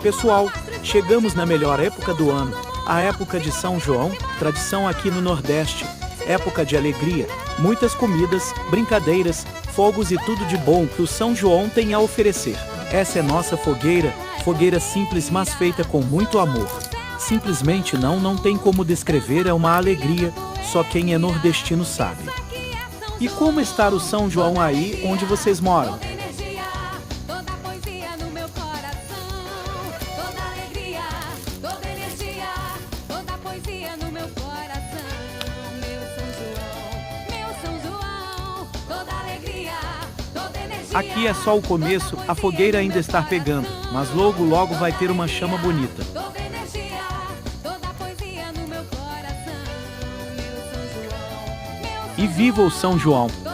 Pessoal, chegamos na melhor época do ano, a época de São João, tradição aqui no Nordeste, época de alegria, muitas comidas, brincadeiras, fogos e tudo de bom que o São João tem a oferecer. Essa é nossa fogueira, fogueira simples mas feita com muito amor. Simplesmente não tem como descrever, é uma alegria, só quem é nordestino sabe. E como está o São João aí onde vocês moram? Aqui é só o começo, a fogueira ainda está pegando, mas logo logo vai ter uma chama bonita. E viva o São João!